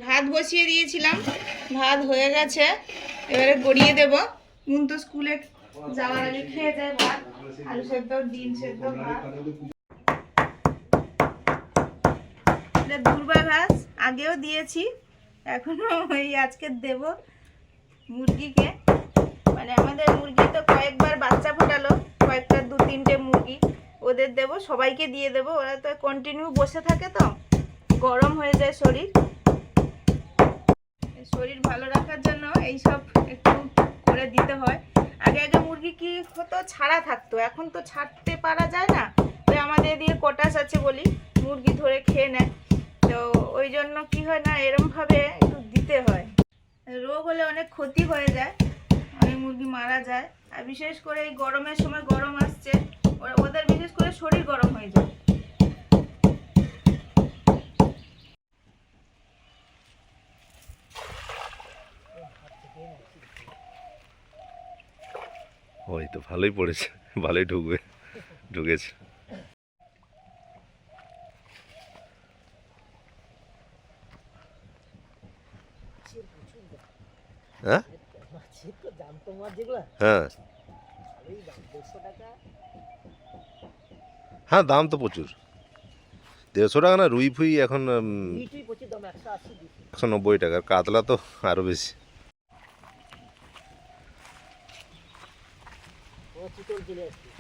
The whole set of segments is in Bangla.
ভাত বসিয়ে দিয়েছিলাম, ভাত হয়ে গেছে, এবারে গড়িয়ে দেব। নুন তো স্কুলে যাওয়ার আগে খেয়ে যায় ভাত, আলু সেদ্ধ, ডিম সেদ্ধ, ভাত। দুর্বা ঘাস আগেও দিয়েছি, এখনো ওই আজকে দেব মুরগিকে। মানে আমাদের মুরগি তো কয়েকবার বাচ্চা ফোটালো, কয়েকটা 2-3টে মুরগি, ওদের দেব, সবাইকে দিয়ে দেব। ওরা তো কন্টিনিউ বসে থাকে, তো গরম হয়ে যায় শরীর। শরীর ভালো রাখার জন্য এইসব একটু করে দিতে হয়। আগে আগে মুরগি কি হতো, ছাড়া থাকতো, এখন তো ছাড়তে পারা যায় না। তো আমাদের এদিকে কটাস আছে বলি, মুরগি ধরে খেয়ে নেয়, তো ওই জন্য কি হয় না, এরমভাবে একটু দিতে হয়। রোগ হলে অনেক ক্ষতি হয়ে যায়, অনেক মুরগি মারা যায়। আর বিশেষ করে এই গরমের সময়, গরম আসছে, ওদের বিশেষ করে শরীর গরম হয়ে যায়। ওই তো ভালোই পড়েছে, ভালোই ঢুকেছে। হ্যাঁ হ্যাঁ হ্যাঁ, দাম তো প্রচুর। 150 টাকা না, রুই ফুই এখন 190 টাকা, কাতলা তো আরো বেশি।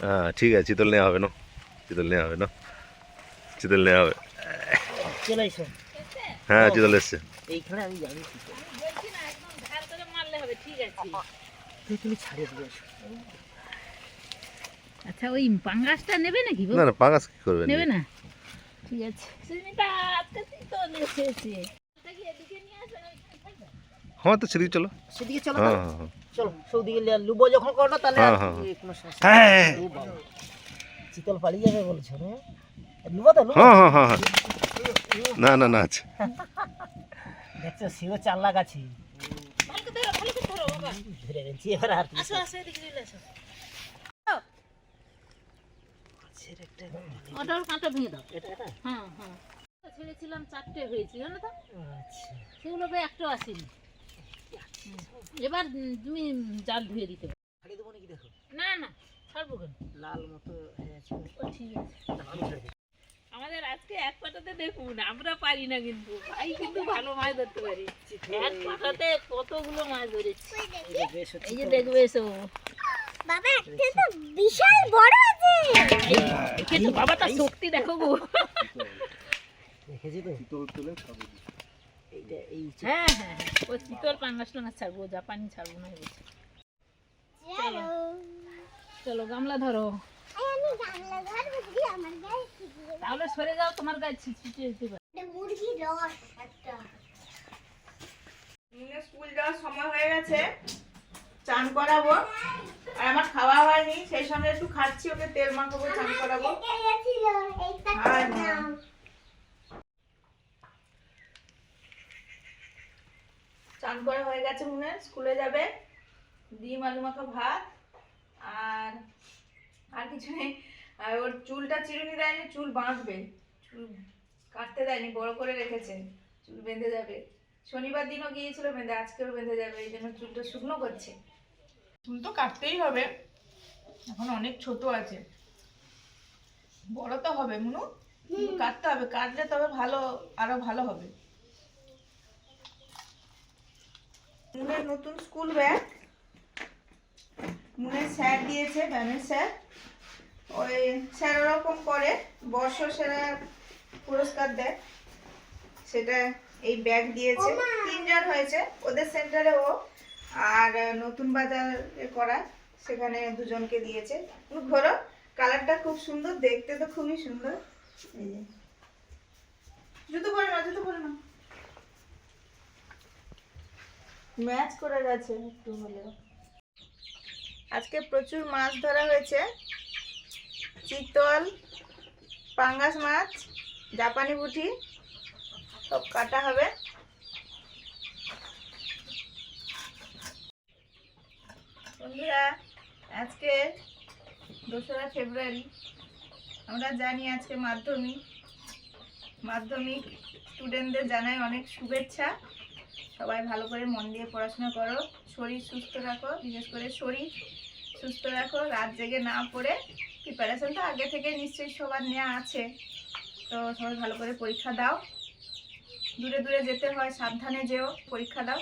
হ্যাঁ ঠিক আছে, চিতল নেওয়া হবে না, চিতল নেওয়া হবে না, চিতল নেওয়া হবে। হ্যাঁ চিতল এসছে। আচ্ছা, ওই পাঙ্গাসটা নেবে নাকি? না না, পাঙ্গাস কি করবে, নেবে না, ঠিক আছে। হ্যাঁ তো সেদিকে চলো, সেদিকে চলো, হ্যাঁ হ্যাঁ হ্যাঁ চলো সৌদিকে লুবো যখন করো তাহলে হ্যাঁ, হ্যাঁ, কোনো সমস্যা নেই। চিতল পালিয়ে যাবে বলছো না? লুবো তো, লুবো। হ্যাঁ হ্যাঁ হ্যাঁ হ্যাঁ, না না না আছে। দেখছো সিও 4 লাখ আছে, ধরে গেছি এবার। আর ওটার কাঁটা ভেঙে দাও। হ্যাঁ হ্যাঁ, ছেড়েছিলাম 4টে হয়েছে, জানো তো। আচ্ছা, সেগুলো একটাও আসেনি। এবার তুমি জাল ধুয়ে দিতে পারো। ছাড়িয়ে দেবো নাকি? দেখো, না না, ছাড়বো কেন, লাল মতো হয়ে আছে। ঠিক আছে। আমাদের আজকে এক পাটাতে দেখুন, আমরা পারি না, কিন্তু ভাই কিন্তু ভালো মাছ ধরতে পারি। এক পাটাতে কতগুলো মাছ ধরেছি, এই যে দেখবে এসো। বাবা, একটা তো বিশাল বড় আছে। কিন্তু বাবা তার শক্তি দেখো গো। দেখেছি তো, চিতল তুলে খাবো। এইটা এই হ্যাঁ হ্যাঁ, ও চিতল পাঙ্গাস টাঙ্গাস ছাড়বো, জাপানি ছাড়বো না বলছে। চলো চলো, গামলা ধরো। আমি গামলা ধরবো, দিদি আমার গায়ে ছিটিয়ে দাও। তাহলে সরে যাও, তোমার গায়ে ছিটিয়ে দিতে পারে। এটা মুরগি রস একটা। স্কুল যাওয়ার সময় হয়ে গেছে, চান করাবো। আর আমার খাওয়া হয়নি, সেই সঙ্গে একটু খাচ্ছি, ওকে তেল মাখাবো, চান করাবো। চান করা হয়ে গেছে, মুনে স্কুলে যাবে। ডিম আলু মাখা ভাত, আর আর কিছু নেই। আর ওর চুলটা চিরুনি দেয়নি, চুল বাঁধবে, চুল কাটতে দেয়নি, বড় করে রেখেছে, চুল বেঁধে যাবে। শনিবার দিনও গিয়েছিল বেঁধে, আজকেও বেঁধে যাবে, এই জন্য চুলটা শুকনো করছে। চুল তো কাটতেই হবে, এখন অনেক ছোট আছে, বড় তো হবে মুনু, কিন্তু কাটতে হবে, কাটলে তবে ভালো, আরো ভালো হবে। মুনের নতুন স্কুল ব্যাগ, মুনের স্যার দিয়েছে, ব্যায়ামের স্যার। ওই স্যার ওরকম করে বর্ষ সেরা পুরস্কার দেয়, সেটা এই ব্যাগ দিয়েছে। 3 জন হয়েছে ওদের সেন্টারে, ও আর নতুন বাজারে করা সেখানে 2 জনকে দিয়েছে। ঘোরো, কালারটা খুব সুন্দর, দেখতে তো খুবই সুন্দর। এই যে জুতো পরে না, জুতো পরে না, ম্যাচ করে গেছে একটু হলেও। আজকে প্রচুর মাছ ধরা হয়েছে, চিতল, পাঙ্গাস মাছ, জাপানি পুঁটি সব কাটা হবে। বন্ধুরা, আজকে 2রা ফেব্রুয়ারি। আমরা জানি আজকে মাধ্যমিক স্টুডেন্টদের জানাই অনেক শুভেচ্ছা। সবাই ভালো করে মন দিয়ে পড়াশোনা করো, শরীর সুস্থ রাখো, বিশেষ করে শরীর সুস্থ রাখো, রাত জেগে না পড়ে। প্রিপারেশন তো আগে থেকে নিশ্চয়ই সবার নেওয়া আছে, তো সবাই ভালো করে পরীক্ষা দাও। দূরে দূরে যেতে হয়, সাবধানে যেও, পরীক্ষা দাও।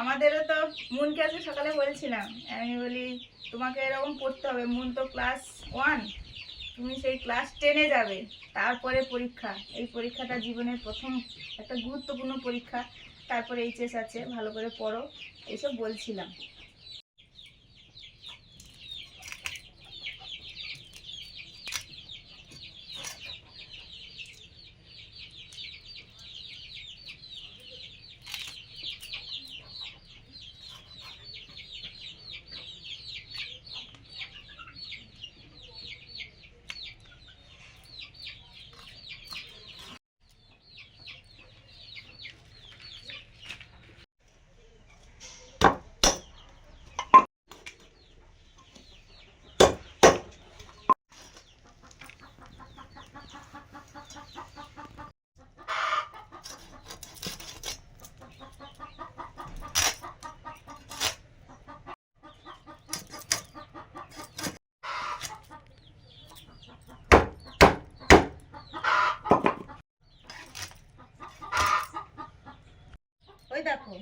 আমাদেরও তো মুনকে আজকে সকালে বলছিলাম, আমি বলি তোমাকে এরকম পড়তে হবে, মুন তো ক্লাস 1, তুমি সেই ক্লাস 10-এ যাবে, তারপরে পরীক্ষা। এই পরীক্ষাটা জীবনের প্রথম একটা গুরুত্বপূর্ণ পরীক্ষা, তারপরে এইচএস আছে, ভালো করে পড়ো, এইসব বলছিলাম। ওই দেখো,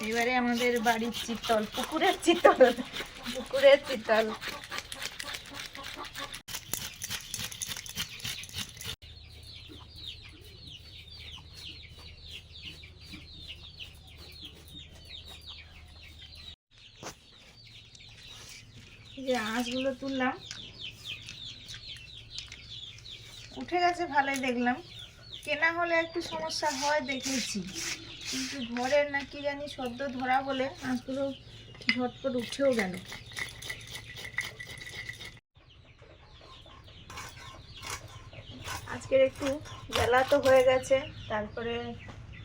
এবারে আমাদের বাড়ির চিতল, পুকুরের চিতল। এই যে আঁশগুলো তুললাম, উঠে গেছে, ভালোই দেখলাম। কেনা হলে একটু সমস্যা হয় দেখেছি, কিন্তু ঘরের না কি জানি সদ্য ধরা বলে আঁশগুলো ঝটপট উঠেও গেল। আজকের একটু বেলা তো হয়ে গেছে, তারপরে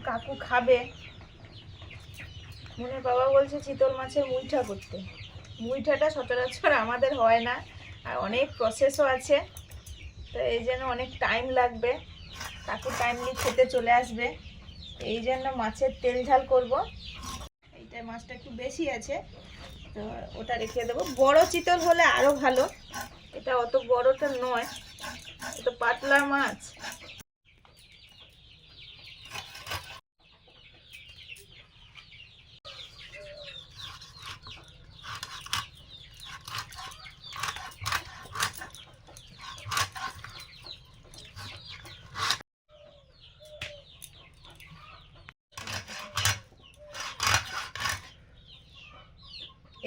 কাকু খাবে। মনে বাবা বলছে চিতল মাছের মুইঠা করতে। মুইঠাটা সচরাচর আমাদের হয় না, আর অনেক প্রসেসও আছে, তো এই জন্য অনেক টাইম লাগবে। কাকু টাইমলি খেতে চলে আসবে, এই জন্য মাছের তেল ঝাল করব। এইটা মাছটা একটু বেশি আছে, তো ওটা রেখে দেবো। বড় চিতল হলে আরও ভালো, এটা অত বড়টা নয়, এটা পাতলা মাছ।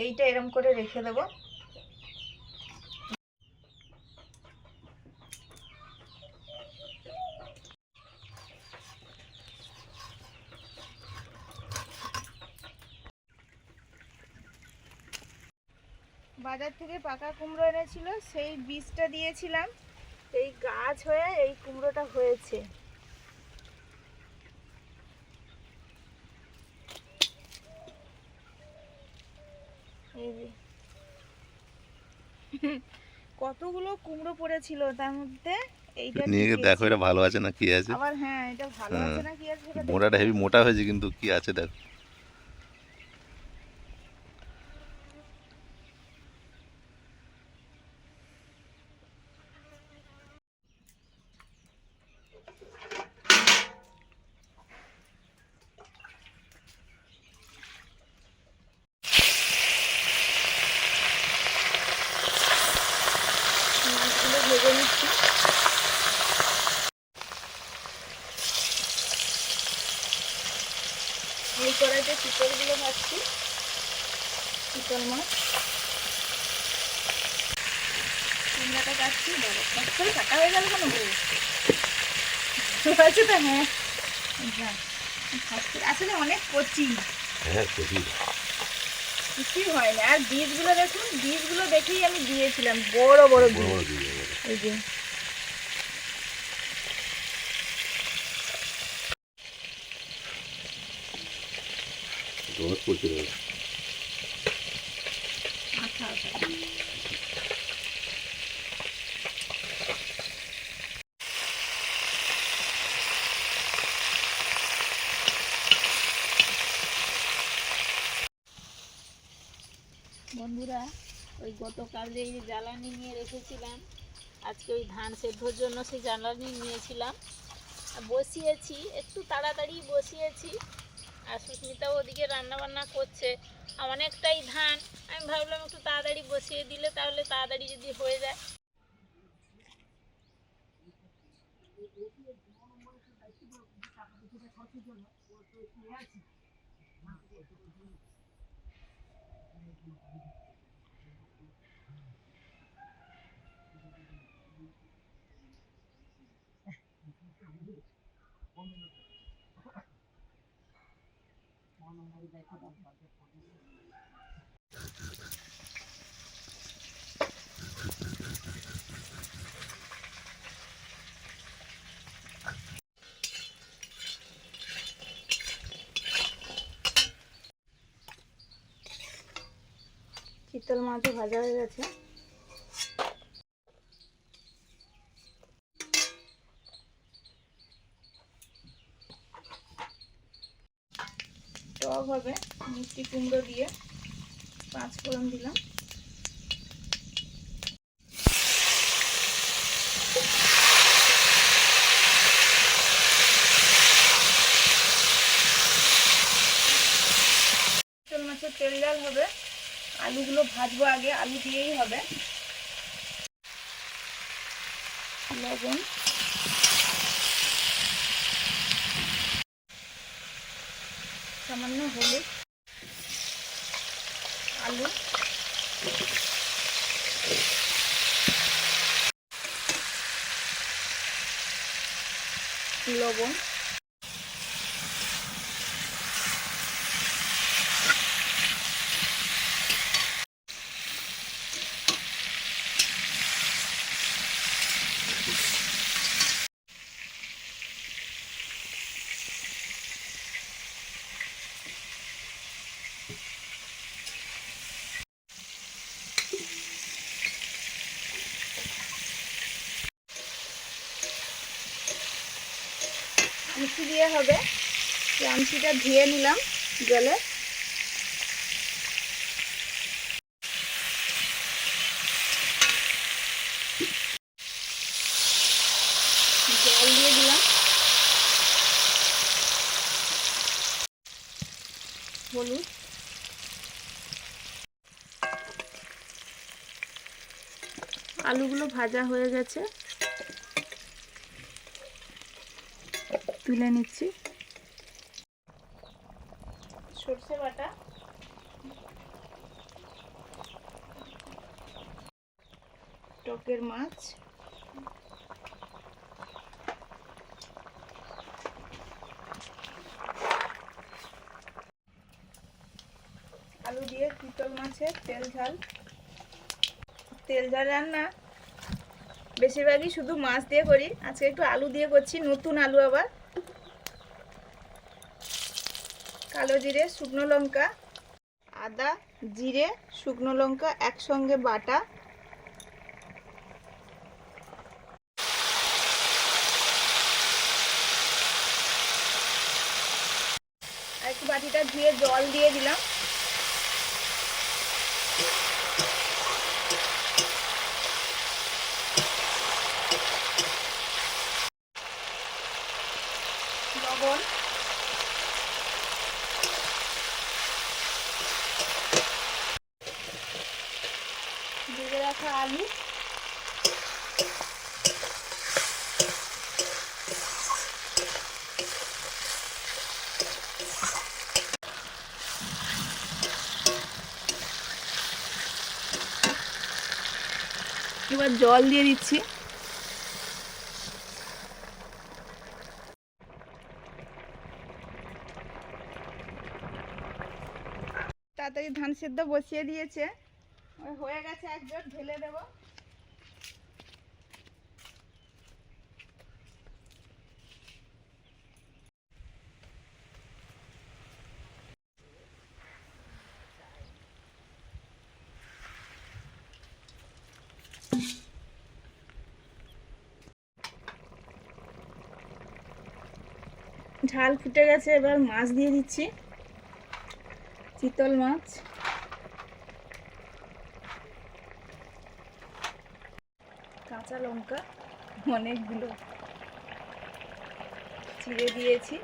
এইটা এরম করে রেখে দেবো। বাজার থেকে পাকা কুমড়ো এনেছিল, সেই বীজটা দিয়েছিলাম, এই গাছ হয়ে এই কুমড়োটা হয়েছে। এই যে কতগুলো কুমড়ো পড়েছিল, তার মধ্যে এইটা নিয়ে গিয়ে দেখো এটা ভালো আছে না কি আছে। আবার হ্যাঁ, এটা ভালো আছে না কি আছে সেটা দেখতে মোটাটা হেভি হবে। মোটা হয়েছে, কিন্তু কি আছে দেখো। এই কড়াইতে চিতলগুলো ভাজছি, চিতল মাছ। কুমড়াটা কাটছি, বড় কত করে কাটা হয়ে গেল কেন গো? আছে তো, হ্যাঁ আসলে অনেক কচি, হ্যাঁ কচি। কিছুই হয় না। আর বীজগুলো দেখুন, বীজগুলো দেখেই আমি দিয়েছিলাম, বড় বড় বীজ। বড় দিয়ে যাবে। এই যে অনেক কচি রয়েছে। আচ্ছা আচ্ছা। বন্ধুরা, ওই গতকাল যে এই জ্বালানি নিয়ে রেখেছিলাম, আজকে ওই ধান সেদ্ধর জন্য সেই জ্বালানি নিয়েছিলাম, আর বসিয়েছি, একটু তাড়াতাড়ি বসিয়েছি। আর সুস্মিতাও ওদিকে রান্নাবান্না করছে। আর অনেকটাই ধান, আমি ভাবলাম একটু তাড়াতাড়ি বসিয়ে দিলে তাহলে তাড়াতাড়ি যদি হয়ে যায়। চিতল মাছও ভাজা হয়ে গেছে। টক হবে, মিষ্টি কুমড়ো দিয়ে 5 ফোড়ন দিলাম। চিতল মাছের তেল ঝাল হবে। আলুগুলো ভাজবো আগে, আলু দিয়েই হবে। লবণ, সামান্য হলুদ, আলু, লবণ, আমচি দিয়ে হবে। আমচিটা ধুয়ে নিলাম জলে। জল দিয়ে দিলাম, হলুদ, আলুগুলো ভাজা হয়ে গেছে, তুলে নিচ্ছি। সরষে বাটা, টকের মাছ, আলু দিয়ে চিতল মাছের তেল ঝাল। তেল ঝাল রান্না বেশিরভাগই শুধু মাছ দিয়ে করি, আজকে একটু আলু দিয়ে করছি, নতুন আলু আবার। কালো জিরে, শুকনো লঙ্কা, আদা, জিরে, শুকনো লঙ্কা একসঙ্গে বাটা। আর একটু বাটিটা ধুয়ে জল দিয়ে দিলাম। লবণ, ভেজে রাখা আলু, এবার জল দিয়ে দিচ্ছি। তাড়াতাড়ি ধান সেদ্ধ বসিয়ে দিয়েছে, ওই হয়ে গেছে, এক জোট ঢেলে দেবো। ঝাল ফুটে গেছে, এবার মাছ দিয়ে দিচ্ছি, চিতল মাছ। কাঁচা লঙ্কা অনেকগুলো চিড়ে দিয়েছি।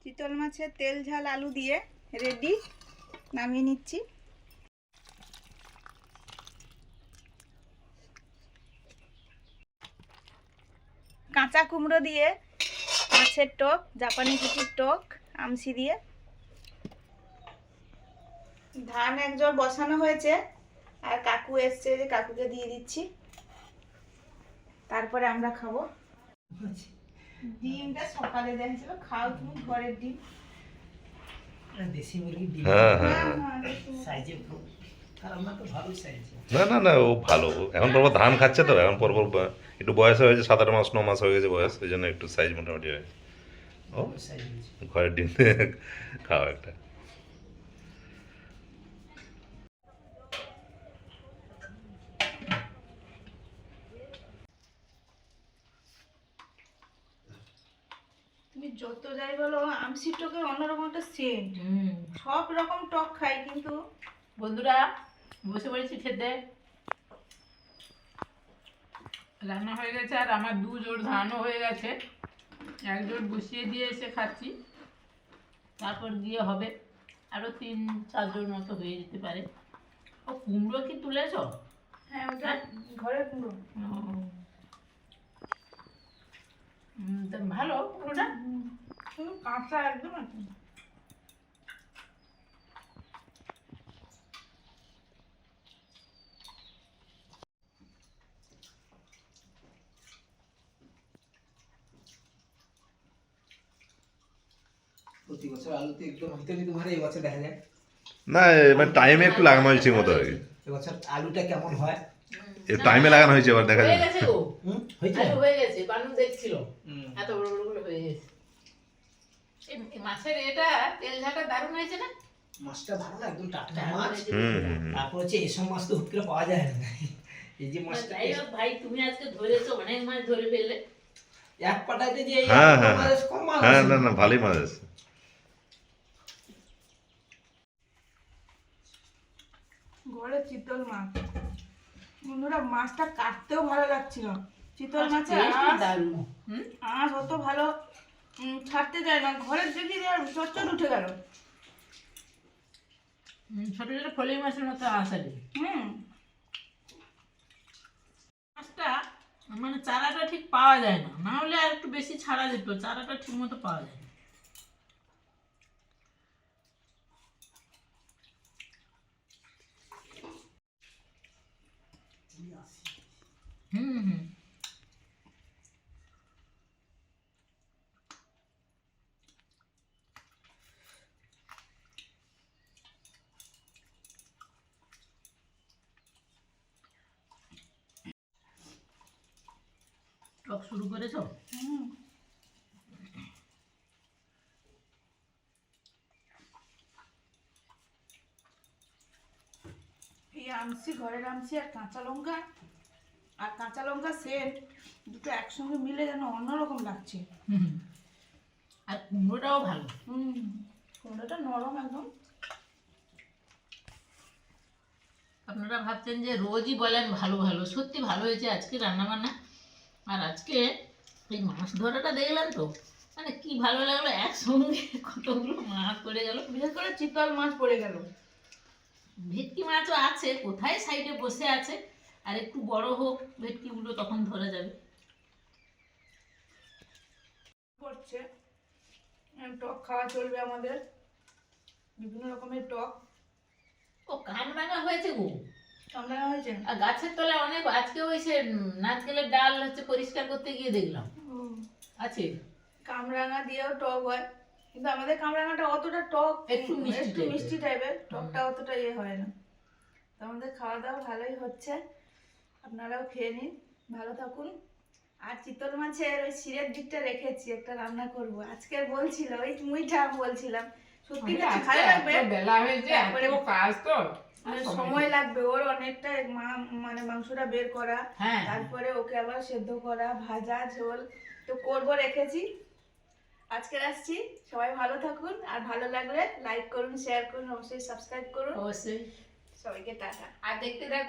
চিতল মাছের তেল ঝাল আলু দিয়ে রেডি, নামিয়ে নিচ্ছি। কাঁচা কুমড়ো দিয়ে মাছের টক, জাপানি কুটির টক, আমসি দিয়ে। ধান এক জোর বসানো হয়েছে, আর কাকু এসছে, যে কাকুকে দিয়ে দিচ্ছি, তারপরে আমরা খাবো। ডিমটা সকালে দেখছিল, খাও তুমি, ঘরের ডিম। দেশি মুরগির ডিম হ্যাঁ হ্যাঁ সাইজে খারাপ না, তো ভালো সাইজ। না না না, ও ভালো। এখন পরপর ধান খাচ্ছে তো, এখন পরপর একটু বয়স হয়েছে, 7-8 মাস 9 মাস হয়ে গেছে বয়স, ওই জন্য একটু সাইজ মোটামুটি হয়েছে। ও সাইজ হয়েছে। ঘরের ডিম খাওয়া একটা। তুমি যত যাই বলো, আমসি টকের অন্যরকম একটা সেন্ট। সব রকম টক খাই, কিন্তু বন্ধুরা বসে পড়েছি খেতে। রান্না হয়ে গেছে, আর আমার 2 জোড় ধানও হয়ে গেছে, 1 জোড় বসিয়ে দিয়ে এসে খাচ্ছি। তারপর গিয়ে হবে আরও 3-4 জোড় মতো হয়ে যেতে পারে। ও কুমড়ো কি তুলেছ? হ্যাঁ, ওটা ঘরের কুমড়ো। তা ভালো কুমড়োটা। শুধু কাঁচা একদম আছে। প্রতি বছর আলুতে একদম হইতে হইতে পারে, এবছর দেখা যায় না, এবার টাইমে একটু লাগানো হয়েছে ঠিক মতো আর কি। এবছর আলুটা কেমন হয়। একটু টাইমে লাগানো হয়েছে, এবার দেখা হয়ে যাবে। গেছে গো, হয়েছে আলু হয়ে গেছে, বানু দেখছিল হুম। এত বড় বড় গুলো হয়ে গেছে। এই মাছের এটা তেল ঝালটা দারুণ হয়েছে না? মাছটা ভালো না, একদম টাটকা দারুণ মাছ। হয়েছে। তারপর হচ্ছে এসব মাছ তো হুট করে পাওয়া যায় না। এই যে মাছটা যাই হোক ভাই, তুমি আজকে ধরেছো, অনেক মাছ ধরে ফেললে। এক পাটাতে যে এই হ্যাঁ হ্যাঁ মাছ কম মাছ হ্যাঁ, আছে। না না, ভালোই মাছ আছে। ঘরে চিতল মাছ। বন্ধুরা, মাছটা কাটতেও ভালো লাগছিল। চিতল মাছের টেস্টই আঁশ, দারুণ। হুম? আঁশ অত ভালো ছাড়তে যায় না। ঘরের দেখি চচ্চর উঠে গেল। ছোট ছোট ফলি মাছের মতো আসারি মাছটা, মানে চারাটা ঠিক পাওয়া যায় না, না হলে আর একটু বেশি ছাড়া যেত, চারাটা ঠিক মতো পাওয়া যায় না। হুম হুম টক শুরু করেছো? এই আমসি, ঘরের আমসি আর কাঁচা লঙ্কা সেন্ট দুটো একসঙ্গে মিলে যেন অন্যরকম লাগছে। হুম, আর কুমড়োটাও ভালো। কুমড়োটা নরম একদম। আপনারা ভাবছেন যে রোজই বলেন ভালো ভালো, সত্যি ভালো হয়েছে আজকে রান্না বান্না। আর আজকে এই মাছ ধরাটা দেখলেন তো, মানে কি ভালো লাগলো, একসঙ্গে কতগুলো মাছ পড়ে গেল। বিশেষ করে চিতল মাছ পড়ে গেল। ভেটকি মাছও আছে কোথায় সাইডে বসে আছে, আর একটু বড় হোক ভেটকিগুলো, তখন ধরা যাবে। করছে টক খাওয়া চলবে আমাদের। বিভিন্ন রকমের টক ও কান ভাঙা হয়েছে গো। কামড়ানো হয়েছে। আর গাছের তলায় অনেক, আজকে ওই সে নারকেলের ডাল হচ্ছে পরিষ্কার করতে গিয়ে দেখলাম আছে। কামরাঙা দিয়েও টক হয়, কিন্তু আমাদের কামরাঙাটা অতটা টক, একটু মিষ্টি একটু type-এর। মিষ্টি টাইপের, টকটা অতটা ইয়ে হয় না। তো আমাদের খাওয়া দাওয়া ভালোই হচ্ছে, আপনারাও খেয়ে নিন, ভালো থাকুন। আর চিতল মাছের ওই শিরের দিকটা রেখেছি, একটা রান্না করব আজকে, বলছিল ওই মুইটা বলছিলাম, সত্যি খেতে ভালো লাগবে। বেলা হয়েছে, তারপরে কাজ তো মানে সময় লাগবে ওর অনেকটা, মানে মাংসটা বের করা, হ্যাঁ। তারপরে ওকে আবার সেদ্ধ করা, ভাজা, ঝোল তো করব, রেখেছি। আজকে আসছি, সবাই ভালো থাকুন, আর ভালো লাগলে লাইক করুন, শেয়ার করুন, অবশ্যই সাবস্ক্রাইব করুন। অবশ্যই। সবাইকে টাটা। আর দেখতে থাকুন।